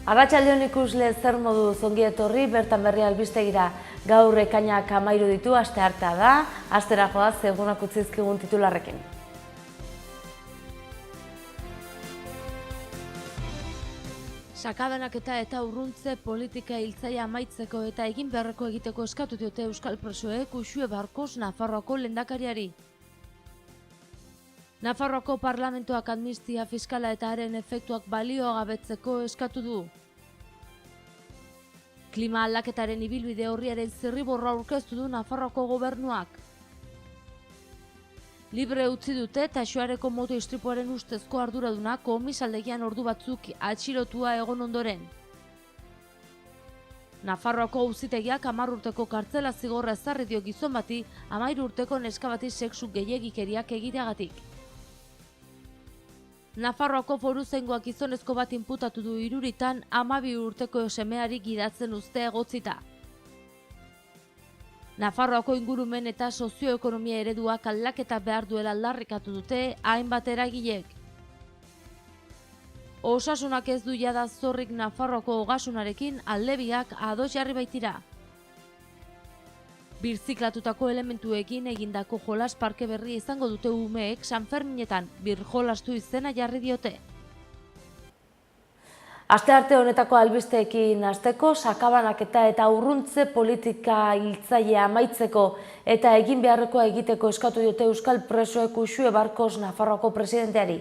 Arratsaldeon ikusle, zer moduz ongi etorri bertan berri albistegira. Gaur ekainak 13 ditu, asteartea da, astera joaz egunak utzi dizkigun titularrekin. Sakabanaketa eta urruntze politika hiltzaia amaitzeko eta egin beharreko egiteko eskatu diote euskal presoek Uxue Barkos Nafarroako lehendakariari. Nafarroako parlamentuak amnistia fiskala eta haren efektuak baliogabetzeko eskatu du. Klima aldaketaren ibilbide orriaren zirriborroa aurkeztu du Nafarroako gobernuak. Libre utzi dute Taxoareko moto istripuaren ustezko arduraduna komisaldegian ordu batzuk atxilotua egon ondoren. Nafarroako auzitegiak 10 urteko kartzela zigorra ezarri dio gizon bati 13 urteko neska bati sexu gehiegikeriak egiteagatik. Nafarroako foruzaingoak gizonezko bat inputatu du Iruritan 12 urteko semeari gidatzen uste egotzita. Nafarroako ingurumen eta sozioekonomia ereduak aldaketa behar duela aldarrikatu dute hainbat eragilek. Osasunak ez du jada zorrik Nafarroako ogasunarekin aldebiak ados jarri baitira. Birziklatutako elementuekin egindako jolas parke berri izango dute umeek Sanferminetan birjolastu izena jarri diote. Astearte honetako albisteekin hasteko, sakabanaketa eta urruntze politika hiltzailea amaitzeko eta egin beharrekoa egiteko eskatu diote euskal presoek Uxue Barkos Nafarroako presidenteari.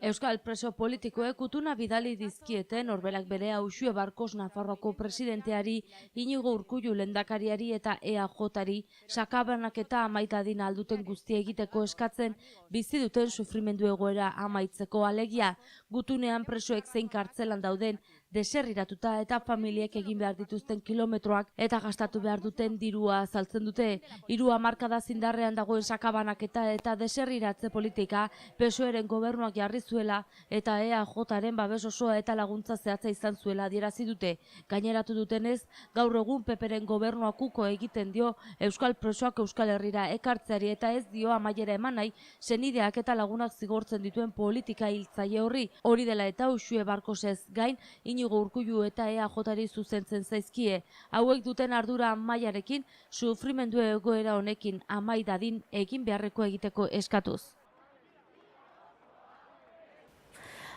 Euskal preso politikoek gutuna bidali dizkiete norbelak berea Uxue Barkos Nafarroako presidenteari, Iñigo Urkullu lehendakariari eta EAJari sakabanaketa amaitadin alduten guztia egiteko eskatzen bizi duten sufrimendu egoera amaitzeko alegia. Gutunean presoek zein kartzelan dauden deserriratuta eta familiek egin behar dituzten kilometroak eta gastatu behar duten dirua azaltzen dute. 3 hamarkada indarrean dagoen sakabanaketa eta deserriratze politika PSOEren gobernuak jarri zuela eta EAJaren babes osoa eta laguntza zehatza izan zuela adierazi dute. Gaineratu dutenez, gaur egun PPren gobernuak uko egiten dio euskal presoak Euskal Herrira ekartzeari eta ez dio amaiera eman nahi senideak eta lagunak zigortzen dituen politika hiltzaile horri. Hori dela eta Uxue Barkosez gain Iñigo Urkullu eta EAJari zuzentzen zaizkie. Hauek duten ardura mailarekin sufrimendu egoera honekin amai dadin egin beharreko egiteko eskatuz.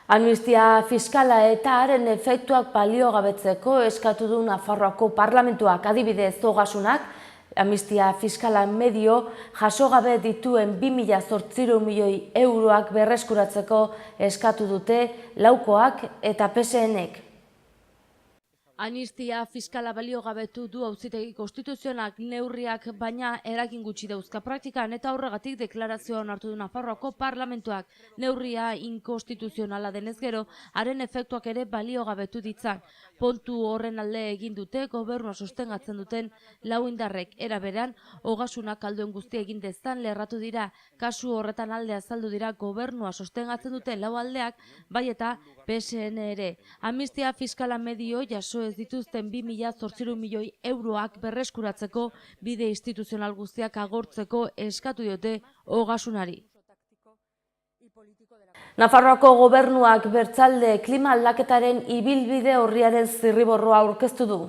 Amnistia fiskala eta haren efektuak baliogabetzeko eskatu du Nafarroako parlamentuak, adibidez ogasunak, amnistia fiskala medio jasogabe dituen 2.800 milioi euroak berreskuratzeko eskatu dute laukoak eta PSNek. Amnistia fiskala baliogabetu du auzitegi konstituzionalak neurriak, baina eragin gutxi dauzka praktikan eta horregatik deklarazioa onartu du Nafarroako parlamentuak. Neurria inkonstituzionala denez gero, haren efektuak ere baliogabetu ditzan. Pontu horren alde egin dute gobernua sostengatzen duten lau indarrek. Era berean, ogasunak alduen guztia egin dezan lerratu dira. Kasu horretan alde azaldu dira gobernua sostengatzen duten lau aldeak, bai eta PSN ere. Amnistia fiskala medio jaso ez dituzten 2.800 milioi euroak berreskuratzeko bide instituzional guztiak agortzeko eskatu diote ogasunari. Nafarroako gobernuak bertzalde klima aldaketaren ibilbide orriaren zirriborroa aurkeztu du.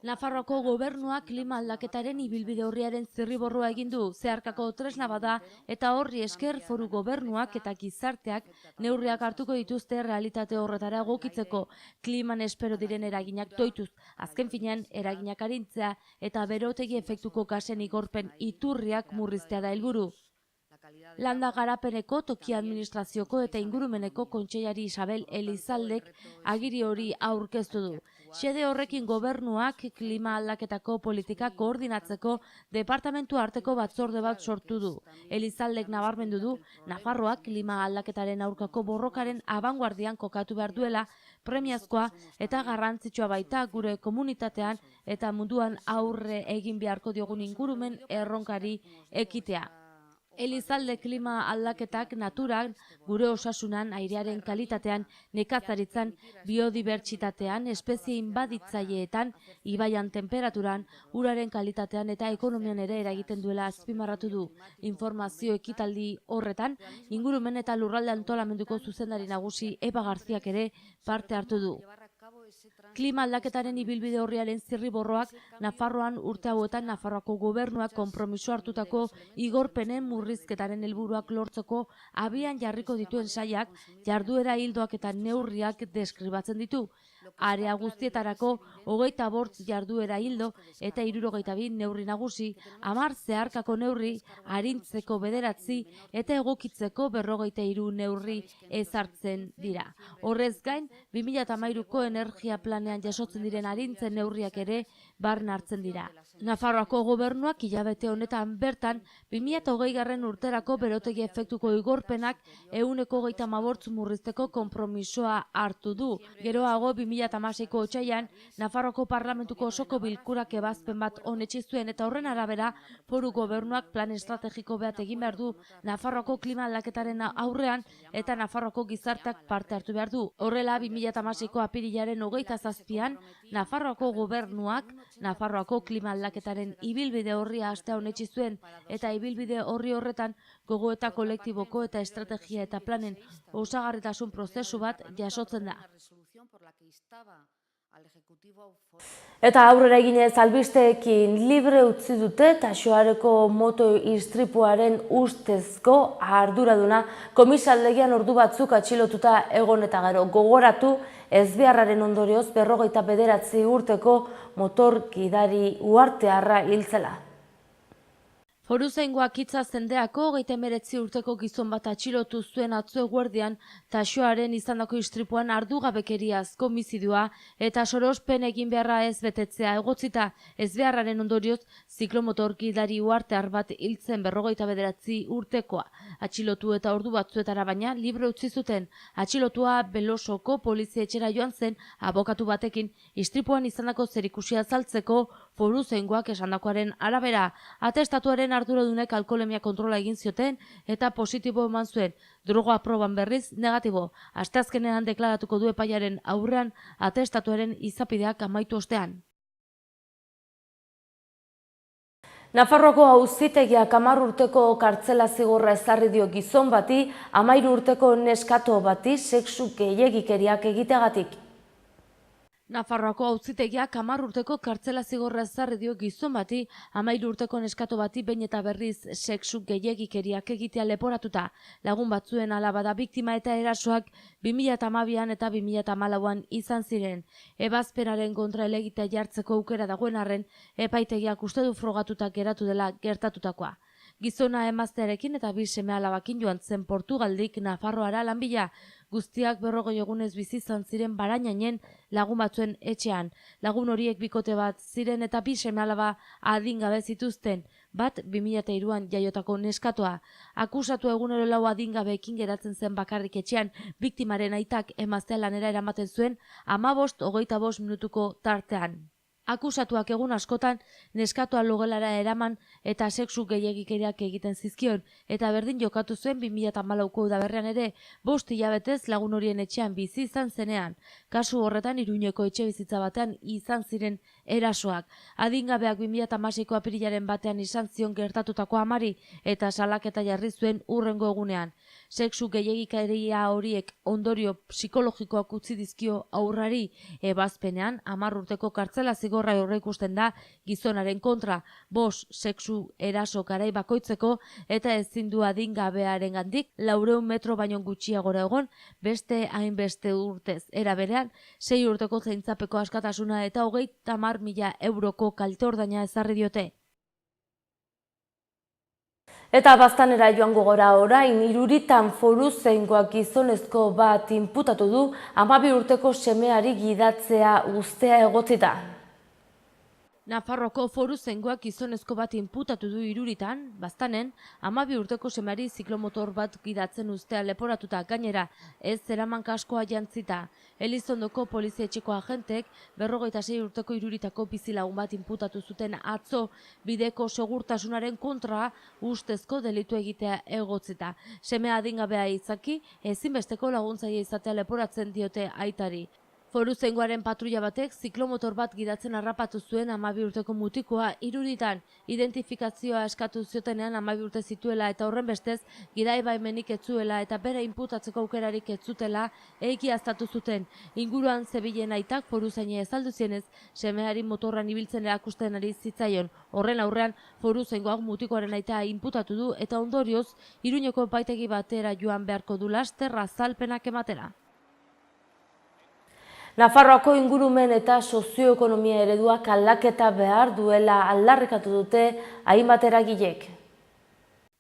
Nafarroako gobernuak klima aldaketaren ibilbide orriaren zirriborroa egin du, zeharkako tresna bada eta horri esker foru gobernuak eta gizarteak neurriak hartuko dituzte realitate horretara egokitzeko. Kliman espero diren eraginak doituz, azken finean eraginak arintzea eta berotegi efektuko gasen igorpen iturriak murriztea da helburu. Landa garapeneko, toki administrazioko eta ingurumeneko kontseilari Isabel Elizaldek agiri hori aurkeztu du. Xede horrekin gobernuak klima aldaketako politika koordinatzeko departamentu arteko batzorde bat sortu du. Elizaldek nabarmendu du Nafarroak klima aldaketaren aurkako borrokaren abanguardian kokatu behar duela, premiazkoa eta garrantzitsua baita gure komunitatean eta munduan aurre egin beharko diogun ingurumen erronkari ekitea. Elizalde klima aldaketak naturan, gure osasunan, airearen kalitatean, nekazaritzan, biodibertsitatean, espezie inbaditzaileetan, ibaian temperaturan, uraren kalitatean eta ekonomian ere eragiten duela azpimarratu du. Informazio ekitaldi horretan, ingurumen eta lurralde antolamenduko zuzendari nagusi Eba Garziak ere parte hartu du. Klima aldaketaren ibilbide horriaren zirriborroak Nafarroan urte hauetan Nafarroako gobernuak konpromiso hartutako igorpenen murrizketaren helburuak lortzeko abian jarriko dituen sailak jarduera ildoak eta neurriak deskribatzen ditu. Area guztietarako 25 jarduera hildo eta 62 neurri nagusi, 10 zeharkako neurri, arintzeko 9 eta egokitzeko 43 neurri ezartzen dira. Horrez gain, 2013ko energia planean jasotzen diren arintzen neurriak ere barne hartzen dira. Nafarroako gobernuak hilabete honetan bertan 2020 urterako berotegi efektuko igorpenak 128 murrizteko konpromisoa hartu du. Geroago 2016ko otsailean Nafarroako parlamentuko osoko bilkurak ebazpen bat onetsi zuen eta horren arabera foru gobernuak plan estrategiko bat egin behar du Nafarroako klima aldaketaren aurrean eta Nafarroako gizarteak parte hartu behar du. Horrela 2016ko apirilaren 27an Nafarroako gobernuak Nafarroako klima aldaketaren ibilbide horria hastea onetsi zuen eta ibilbide horri horretan gogoeta kolektiboko eta estrategia eta planen osagarritasun prozesu bat jasotzen da. Eta aurrera eginez albisteekin libre utzi dute Taxoareko moto istripuaren ustezko arduraduna komisaldegian ordu batzuk atxilotuta egon eta gero gogoratu ezbeharraren ondorioz 59 urteko motor gidari uhartearra hil zela. Foruzaingoak hitza zendeako 39 urteko gizon bat atxilotu zuen atzo eguerdian Taxoaren izandako istripuan ardugabekeriazko homizidioa eta sorospen egin beharra ez betetzea egotzita ezbeharraren ondorioz ziklomotor gidari uhartear bat hiltzen 59 urtekoa. Atxilotu eta ordu batzuetara baina libre utzi zuten. Atxilotua Belosoko polizia etxera joan zen abokatu batekin istripuan izandako zerikusia azaltzeko foruzaingoak esandakoaren arabera. Atestatuaren arduradunek alkoholemia kontrola egin zioten eta positibo eman zuen. Droga proban berriz negatibo. Asteazkenean deklaratuko du epaiaren aurrean atestatuaren izapideak amaitu ostean. Nafarroako auzitegiak 10 urteko kartzela zigorra ezarri dio gizon bati, 13 urteko neskato bati sexu gehiegikeriak egiteagatik. Nafarroako auzitegiak 10 urteko kartzela zigorra ezarri dio gizon bati, 13 urteko neskato bati behin eta berriz sexu gehiegikeriak egitea leporatuta. Lagun batzuen alaba da biktima eta erasoak 2012an eta 2014an izan ziren. Ebazpenaren kontra helegitea jartzeko aukera dagoen arren, epaitegiak uste du frogatuta geratu dela gertatutakoa. Gizona emaztearekin eta 2 seme-alabakin joan zen Portugaldik Nafarroara lan bila. Guztiak 40 egunez bizi izan ziren Barainainen lagun batzuen etxean. Lagun horiek bikote bat ziren eta 2 seme-alaba adingabe zituzten, bat 2003an jaiotako neskatoa. Akusatu egunero 4 adingabeekin geratzen zen bakarrik etxean, biktimaren aitak emaztea lanera eramaten zuen 15-25 minutuko tartean. Akusatuak egun askotan neskatoa logelara eraman eta sexu gehiegikeriak egiten zizkion, eta berdin jokatu zuen 2014ko udaberrian ere 5 hilabetez lagun horien etxean bizi izan zenean. Kasu horretan Iruñeko etxebizitza batean izan ziren erasoak. Adingabeak 2016ko apirilaren batean izan zion gertatutako amari eta salaketa jarri zuen hurrengo egunean. Sexu gehiegikeria horiek ondorio psikologikoak utzi dizkio aurrari. Ebazpenean 10 urteko kartzela zigorra aurreikusten da gizonaren kontra, 5 sexu eraso garai bakoitzeko eta ezin du adingabearengandik 400 metro baino gutxiagora egon beste hainbeste urtez. Era berean, 6 urteko zaintzapeko askatasuna eta 30.000 euroko kalte ordaina ezarri diote. Eta Baztanera joango gora orain, Iruritan foruzaingoak gizonezko bat inputatu du 12 urteko semeari gidatzea uztea egotzita. Nafarroko foruzaingoak gizonezko bat inputatu du Iruritan, Baztanen, 12 urteko semeari ziklomotor bat gidatzen ustea leporatuta, gainera ez zeraman kaskoa jantzita. Elizondoko polizia etxeko agentek 56 urteko Iruritako bizilagun bat inputatu zuten atzo bideko segurtasunaren kontra ustezko delitu egitea egotzita. Semea adingabea izaki, ezinbesteko laguntzaile izatea leporatzen diote aitari. Foruzaingoaren patrulla batek ziklomotor bat gidatzen harrapatu zuen 12 urteko mutikoa Iruritan. Identifikazioa eskatu ziotenean 12 urte zituela eta horrenbestez gidai baimenik ez zuela eta bere inputatzeko aukerarik ez zutela egiaztatu zuten. Inguruan zebilen aitak foruzaine azaldu zienez, semeari motorran ibiltzen erakusten ari zitzaion. Horren aurrean foruzaingoak mutikoaren aita inputatu du eta ondorioz Iruñeko epaitegi batera joan beharko du laster azalpenak ematera. Nafarroako ingurumen eta sozioekonomia ereduak aldaketa behar duela aldarrikatu dute hainbat eragilek.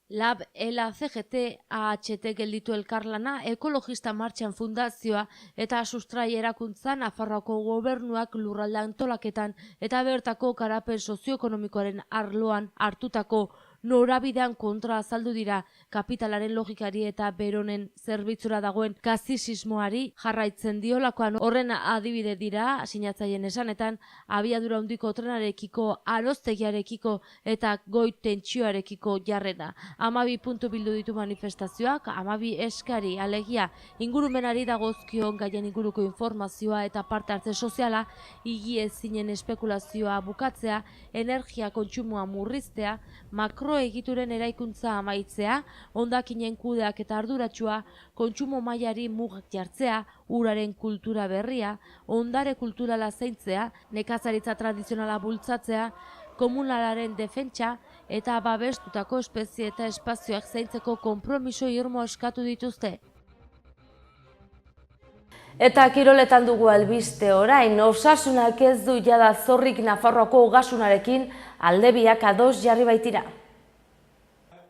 Lab, ELA, CGT, AHT gelditu elkarlana, Ekologista Martxan Fundazioa eta Sustrai Erakuntza Nafarroako gobernuak lurralde antolaketan eta bertako garapen sozioekonomikoaren arloan hartutako norabidean kontra azaldu dira kapitalaren logikari eta beronen zerbitzura dagoen kasisismoari jarraitzen diolakoan. Horren adibide dira, sinatzaileen esanetan, abiadura handiko trenarekiko, arostegiarekiko eta goi tentsioarekiko jarrera. 12 puntu bildu ditu manifestazioak, 12 eskari, alegia, ingurumenari dagozkion gaien inguruko informazioa eta parte hartze soziala, higiezinen espekulazioa bukatzea, energia kontsumoa murriztea, makroegituren eraikuntza amaitzea, hondakinen kudeak eta arduratsua, kontsumo mailari mugak jartzea, uraren kultura berria, ondare kulturala zaintzea, nekazaritza tradizionala bultzatzea, komunalaren defentsa eta babestutako espezie eta espazioak zaintzeko konpromiso irmo eskatu dituzte. Eta kiroletan dugu albiste orain, Osasunak ez du jada zorrik Nafarroako ogasunarekin aldebiak ados jarri baitira.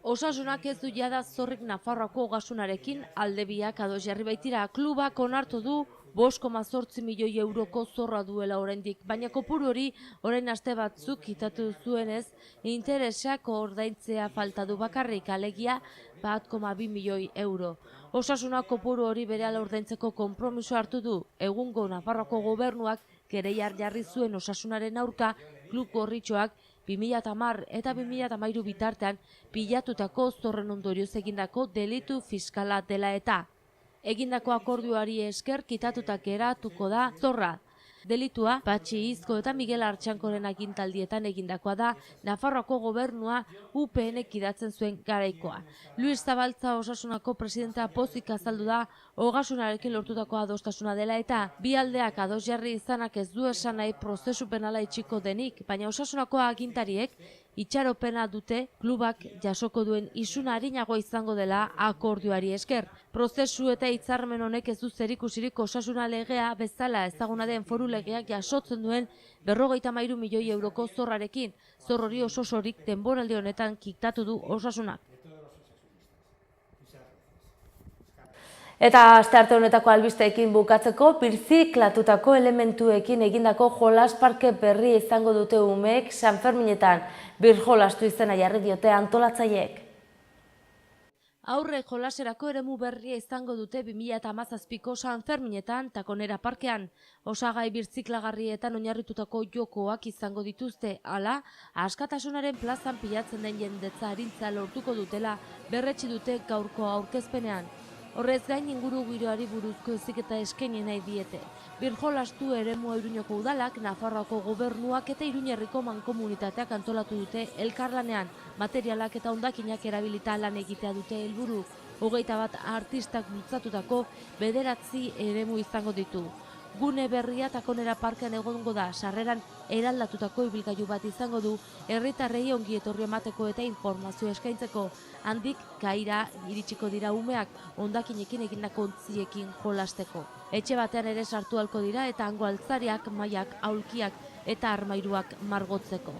Osasunak ez du jada zorrik Nafarroako ogasunarekin aldebiak ados jarri baitira. Klubak onartu du 5,8 milioi euroko zorra duela oraindik, baina kopuru hori orain aste batzuk kitatu zuenez, interesak ordaintzea falta du bakarrik, alegia 1,2 milioi euro. Osasunak kopuru hori berehala ordaintzeko konpromiso hartu du. Egungo Nafarroako gobernuak kereia jarri zuen Osasunaren aurka klub gorritxoak 2010 eta 2013 bitartean pilatutako zorren ondorioz egindako delitu fiskala dela eta. Egindako akordioari esker kitatuta geratuko da zorra. Delitua, Patxi Izko eta Miguel Artxankoren agintaldietan egindakoa da, Nafarroako gobernua UPN-ek idatzen zuen garaikoa. Luis Zabaltza Osasunako presidentea pozik azaldu da, ogasunarekin lortutako adostasuna dela eta bi aldeak ados jarri izanak ez du esan nahi prozesu penala itxiko denik, baina Osasunako agintariek itxaropena dute klubak jasoko duen isuna arinago izango dela akordioari esker. Prozesu eta hitzarmen honek ez du zerikusirik Osasuna legea bezala ezaguna den foru legeak jasotzen duen 53 milioi euroko zorrarekin. Zor hori osorik denboraldi honetan kiktatu du Osasunak. Eta astearte honetako albisteekin bukatzeko, birziklatutako elementuekin egindako jolasparke berri izango dute umeek San Ferminetan. Birjolastu izena jarri diote antolatzaileek. Aurre jolaserako eremu berria izango dute 2017ko San Ferminetan Takonera parkean. Osagai birziklagarrietan oinarritutako jokoak izango dituzte, hala, askatasunaren plazan pilatzen den jendetza arintza lortuko dutela berretsi dute gaurko aurkezpenean. Horrez gain inguru giroari buruzko heziketa eskaini nahi diete. Birjolastu eremua Iruñeko udalak, Nafarroako gobernuak eta Iruñerriko mankomunitateak antolatu dute elkarlanean. Materialak eta hondakinak erabilita lan egitea dute helburu. 21 artistak bultzatutako 9 eremu izango ditu. Gune berria Takonera parkean egongo da, sarreran eraldatutako ibilgailu bat izango du, herritarrei ongi etorri emateko eta informazio eskaintzeko. Handik gaira iritsiko dira umeak, hondakinekin egindako ontziekin jolasteko. Etxe batean ere sartu ahalko dira eta hango altzariak, mailak, aulkiak eta armairuak margotzeko.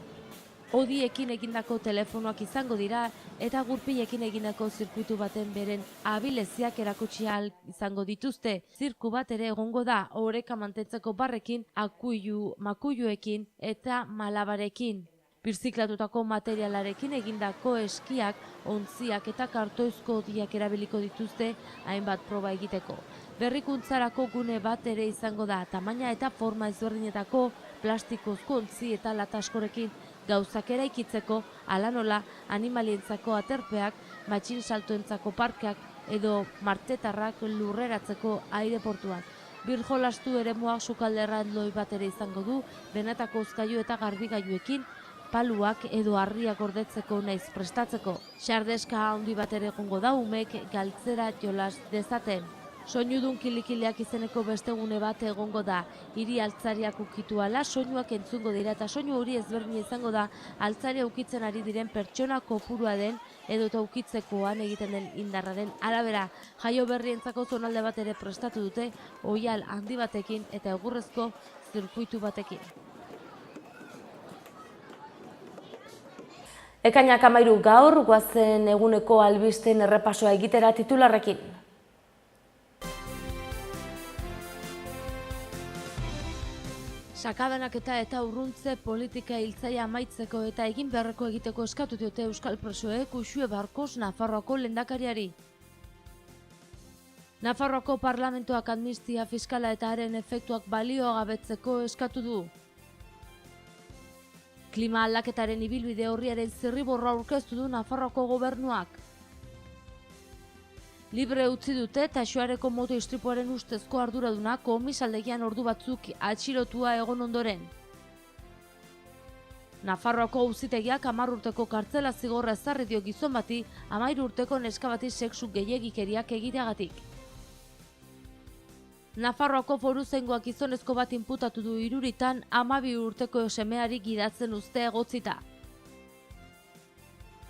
Odiekin egindako telefonoak izango dira eta gurpilekin egindako zirkuitu baten beren abileziak erakutsi ahal izango dituzte. Zirku bat ere egongo da, oreka mantentzeko barrekin, makuiluekin eta malabarekin. Birziklatutako materialarekin egindako eskiak, ontziak eta kartoizko odiak erabiliko dituzte hainbat proba egiteko. Berrikuntzarako gune bat ere izango da, tamaina eta forma ezberdinetako plastikozko ontzi eta lataskorekin gauzak eraikitzeko, hala nola animalientzako aterpeak, matxin saltoentzako parkeak edo martetarrak lurreratzeko aireportuak. Birjolastu eremuak sukalderran loi bat ere izango du, benetako hozkailu eta garbigailuekin, paluak edo harriak gordetzeko naiz prestatzeko. Xardeska handi bat ere egongo da umek galtzera jolas dezaten. Soinudun kilikileak izeneko beste gune bat egongo da. Hiri altzariak ukitu ala, soinuak entzungo dira eta soinu hori ezberdina izango da altzaria ukitzen ari diren pertsona kopurua den edo eta ukitzekoan egiten den indarraren arabera. Jaio berrientzako zonalde bat ere prestatu dute, oihal handi batekin eta egurrezko zirkuitu batekin. Ekainak 13 gaur, goazen eguneko albisten errepasoa egitera titularrekin. Sakabanaketa eta urruntze politika hiltzaia amaitzeko eta egin beharreko egiteko eskatu diote euskal presoek Uxue Barkos Nafarroako lehendakariari. Nafarroako parlamentuak amnistia fiskala eta haren efektuak baliogabetzeko eskatu du. Klima aldaketaren ibilbide horriaren zirriborroa aurkeztu du Nafarroako gobernuak. Libre utzi dute Taxoareko moto istripuaren ustezko arduraduna komisaldegian ordu batzuk atxilotua egon ondoren. Nafarroako auzitegiak 10 urteko kartzela zigorra ezarri dio gizon bati 13 urteko neska bati sexu gehiegikeriak egiteagatik. Nafarroako foruzaingoak gizonezko bat inputatu du Iruritan 12 urteko semeari gidatzen uste egotzita.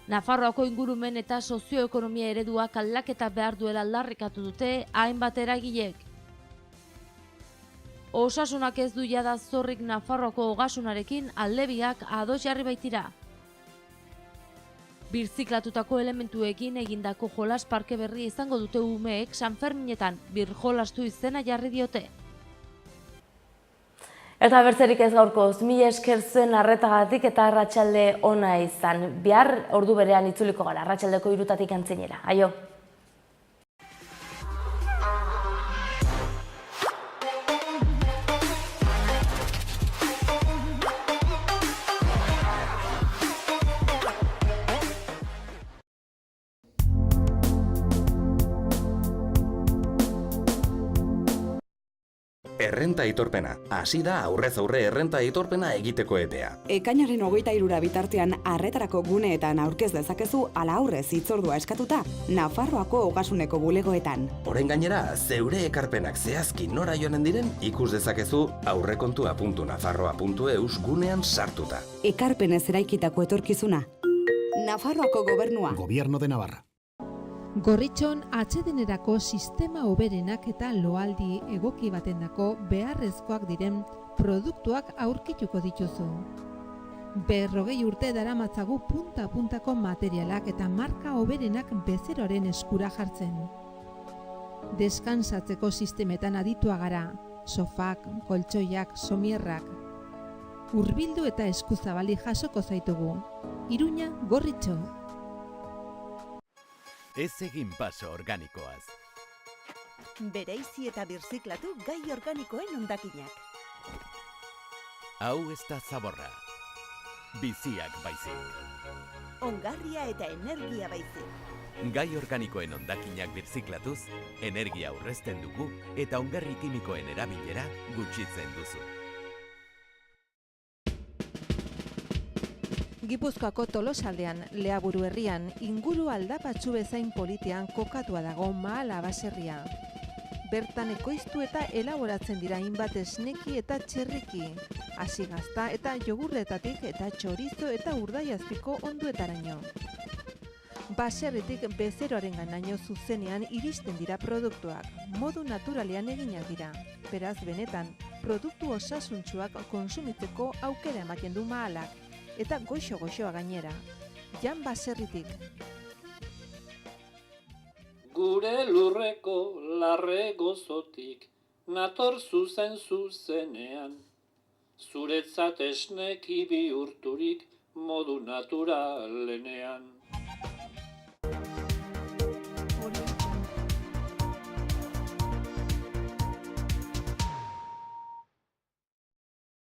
Nafarroako ingurumen eta sozioekonomia ereduak aldaketa behar duela aldarrikatu dute hainbat eragilek. Osasunak ez du jada zorrik Nafarroako ogasunarekin aldebiak ados jarri baitira. Birziklatutako elementuekin egindako jolas parke berri izango dute umeek Sanferminetan birjolastu izena jarri diote. Eta bertzerik ez gaurkoz, mila esker zuen arretagatik eta arratsalde ona izan. Bihar ordu berean itzuliko gara, arratsaldeko 3 antzinera. Aio! Errenta aitorpena. Hasi da aurrez aurre errenta aitorpena egiteko epea. Ekainaren 23 bitartean arretarako guneetan aurkez dezakezu ala aurrez hitzordua eskatuta Nafarroako ogasuneko bulegoetan. Orain gainera, zeure ekarpenak zehazki nora joanen diren ikus dezakezu aurrekontua.nafarroa.eus gunean sartuta. Ekarpenez eraikitako etorkizuna. Nafarroako gobernua. Gobierno de Navarra. Gorritxon atsedenerako sistema hoberenak eta loaldi egoki batendako beharrezkoak diren produktuak aurkituko dituzu. 40 urte daramatzagu punta-puntako materialak eta marka hoberenak bezeroaren eskura jartzen. Deskansatzeko sistemetan aditua gara, sofak, koltsoiak, somierrak. Hurbildu eta eskuzabali jasoko zaitugu. Iruña, Gorritxo. Ez egin paso organikoaz. Bereizi eta birziklatu gai organikoen hondakinak. Hau ez da zaborra. Biziak baizik. Ongarria eta energia baizik. Gai organikoen hondakinak birziklatuz, energia aurrezten dugu eta ongarri kimikoen erabilera gutxitzen duzu. Gipuzkoako Tolosaldean, Leaburu herrian, inguru aldapatsu bezain politean kokatua dago Mahala baserria. Bertan ekoiztu eta elaboratzen dira hainbat esneki eta txerriki, hasi gazta eta jogurretatik eta txorizo eta urdaiazpiko onduetaraino. Baserritik bezeroaren ganaino zuzenean iristen dira produktuak, modu naturalean eginak dira. Beraz benetan, produktu osasuntsuak konsumitzeko aukera ematen du Mahalak. eta goxo-goxoa gainera. Jan Baserritik. Gure lurreko larre gozotik, nator zuzenean. Zuretzat esneki bihurturik modu naturalenean.